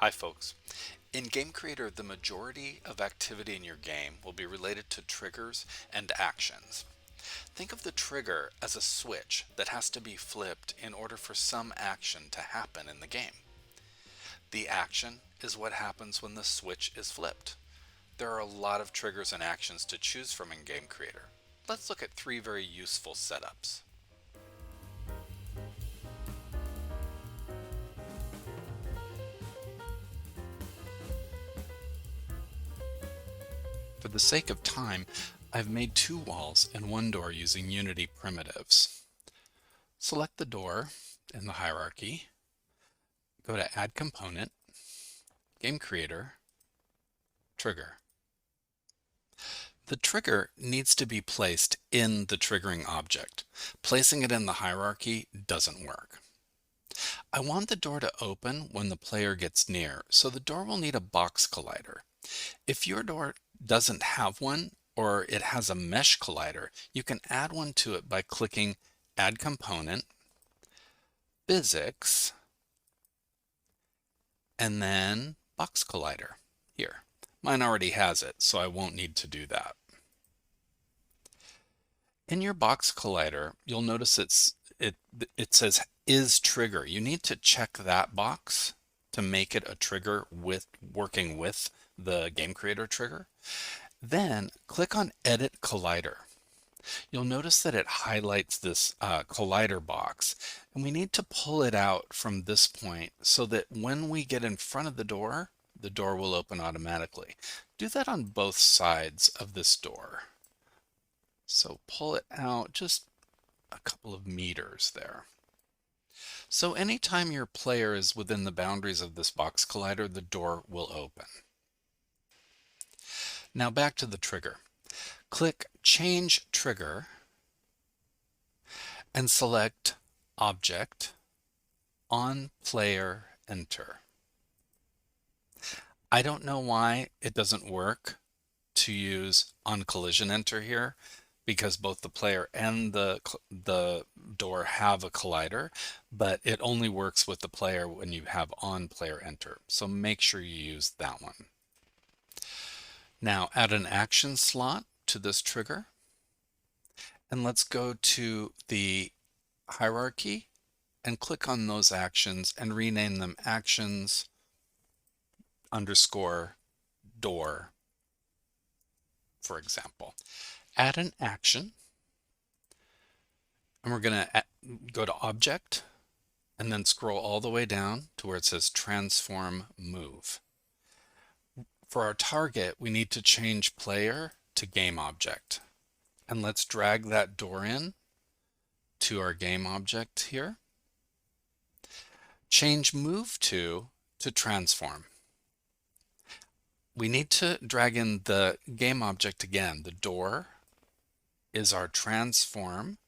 Hi folks. In Game Creator, the majority of activity in your game will be related to triggers and actions. Think of the trigger as a switch that has to be flipped in order for some action to happen in the game. The action is what happens when the switch is flipped. There are a lot of triggers and actions to choose from in Game Creator. Let's look at three very useful setups. For the sake of time, I've made two walls and one door using Unity primitives. Select the door in the hierarchy, go to Add Component, Game Creator, Trigger. The trigger needs to be placed in the triggering object. Placing it in the hierarchy doesn't work. I want the door to open when the player gets near, so the door will need a box collider. If your door doesn't have one, or it has a mesh collider, you can add one to it by clicking Add Component, Physics, and then Box Collider here. Mine already has it, so I won't need to do that. In your box collider, you'll notice it says is trigger. You need to check that box to make it a trigger with working with the Game Creator trigger. Then click on Edit Collider. You'll notice that it highlights this collider box, and we need to pull it out from this point so that when we get in front of the door will open automatically. Do that on both sides of this door. So pull it out just a couple of meters there. So anytime your player is within the boundaries of this box collider, the door will open. Now back to the trigger. Click Change Trigger and select Object, On Player Enter. I don't know why it doesn't work to use On Collision Enter here, because both the player and the door have a collider, but it only works with the player when you have On Player Enter. So make sure you use that one. Now add an action slot to this trigger, and let's go to the hierarchy and click on those actions and rename them actions underscore door, for example. Add an action, and we're going to go to Object and then scroll all the way down to where it says Transform Move. For our target, we need to change player to game object. And let's drag that door in to our game object here. Change move to transform. We need to drag in the game object again. The door is our transform.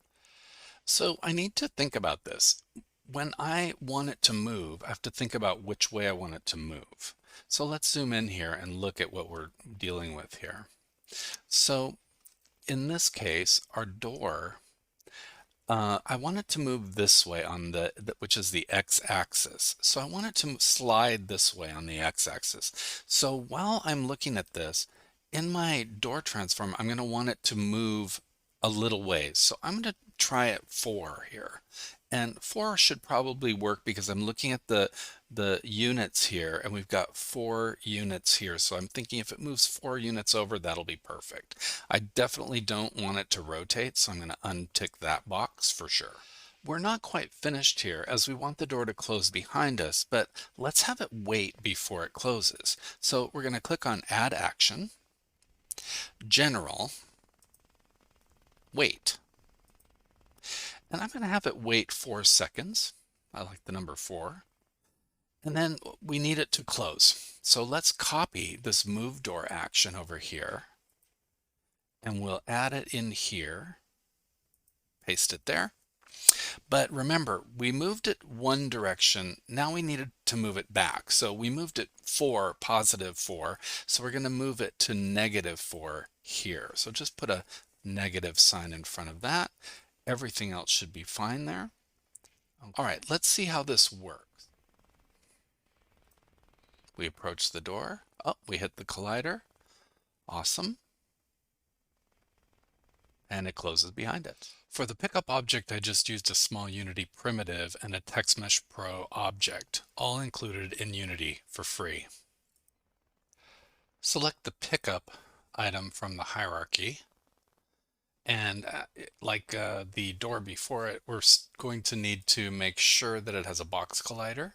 So I need to think about this. When I want it to move, I have to think about which way I want it to move. So let's zoom in here and look at what we're dealing with here. So in this case, our door, I want it to move this way on which is the x-axis. So I want it to slide this way on the x-axis. So while I'm looking at this, in my door transform, I'm going to want it to move a little ways. So I'm going to try it 4 here. And 4 should probably work because I'm looking at the units here, and we've got 4 units here. So I'm thinking if it moves 4 units over, that'll be perfect. I definitely don't want it to rotate, so I'm going to untick that box for sure. We're not quite finished here as we want the door to close behind us, but let's have it wait before it closes. So we're going to click on Add Action, General, Wait. And I'm going to have it wait 4 seconds. I like the number 4. And then we need it to close. So let's copy this move door action over here, and we'll add it in here, paste it there. But remember, we moved it one direction. Now we needed to move it back. So we moved it 4, positive 4. So we're going to move it to negative 4 here. So just put a negative sign in front of that. Everything else should be fine there. All right, let's see how this works. We approach the door. Oh, we hit the collider. Awesome. And it closes behind it. For the pickup object, I just used a small Unity primitive and a TextMesh Pro object, all included in Unity for free. Select the pickup item from the hierarchy. And like the door before it, we're going to need to make sure that it has a box collider.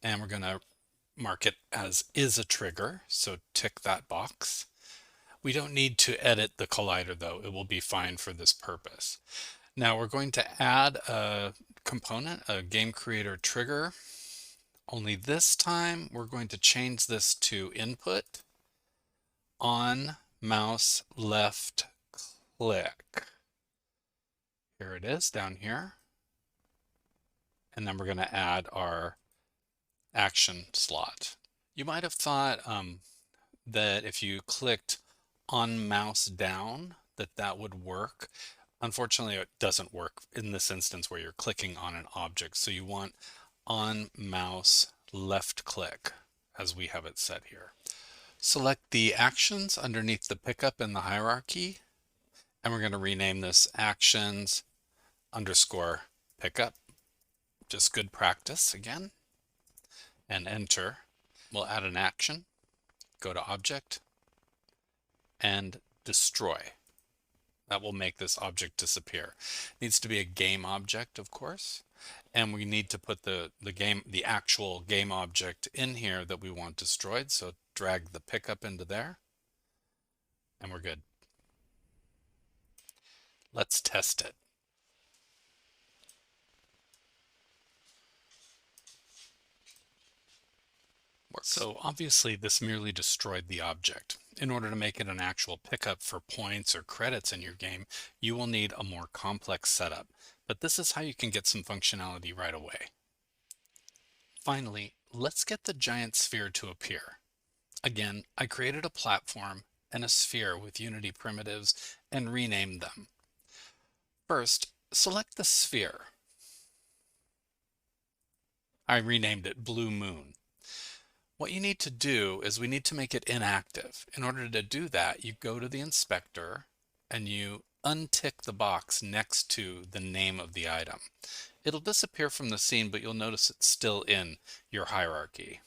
And we're going to mark it as is a trigger, so tick that box. We don't need to edit the collider though, it will be fine for this purpose. Now we're going to add a component, a game creator trigger, only this time we're going to change this to input on mouse left click. Here it is down here. And then we're going to add our action slot. You might have thought that if you clicked on mouse down, that would work. Unfortunately, it doesn't work in this instance where you're clicking on an object. So you want on mouse left click as we have it set here. Select the actions underneath the pickup in the hierarchy, and we're going to rename this actions underscore pickup. Just good practice again. And enter. We'll add an action, go to object, and destroy. That will make this object disappear. It needs to be a game object, of course, and we need to put the actual game object in here that we want destroyed. So drag the pickup into there, and we're good. Let's test it. So obviously this merely destroyed the object. In order to make it an actual pickup for points or credits in your game, you will need a more complex setup, but this is how you can get some functionality right away. Finally, let's get the giant sphere to appear. Again, I created a platform and a sphere with Unity primitives and renamed them. First, select the sphere. I renamed it Blue Moon. What you need to do is we need to make it inactive. In order to do that, you go to the inspector and you untick the box next to the name of the item. It'll disappear from the scene, but you'll notice it's still in your hierarchy.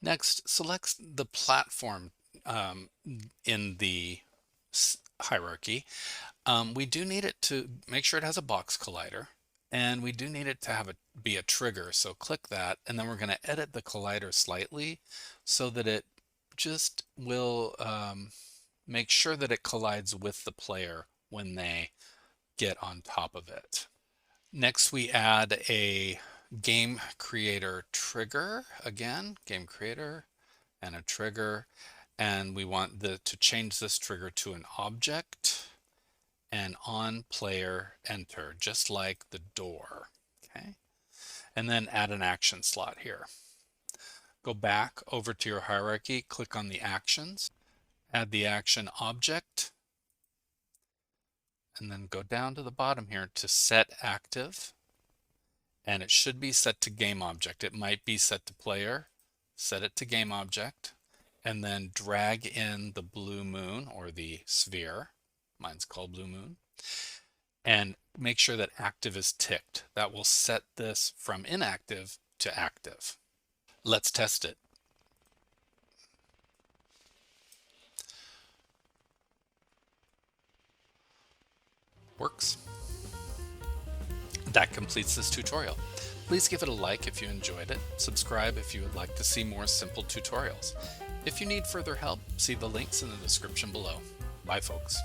Next, select the platform in the hierarchy. We do need it to make sure it has a box collider. And we do need it to be a trigger, so click that, and then we're going to edit the collider slightly so that it just will make sure that it collides with the player when they get on top of it. Next, we add a game creator trigger. Again, game creator and a trigger, and we want to change this trigger to an object. And on player enter, just like the door. Okay, and then add an action slot here. Go back over to your hierarchy, click on the actions, add the action object, and then go down to the bottom here to set active, and it should be set to game object. It might be set to player. Set it to game object, and then drag in the blue moon or the sphere. Mine's called Blue Moon. And make sure that active is ticked. That will set this from inactive to active. Let's test it. Works. That completes this tutorial. Please give it a like if you enjoyed it. Subscribe if you would like to see more simple tutorials. If you need further help, see the links in the description below. Bye, folks.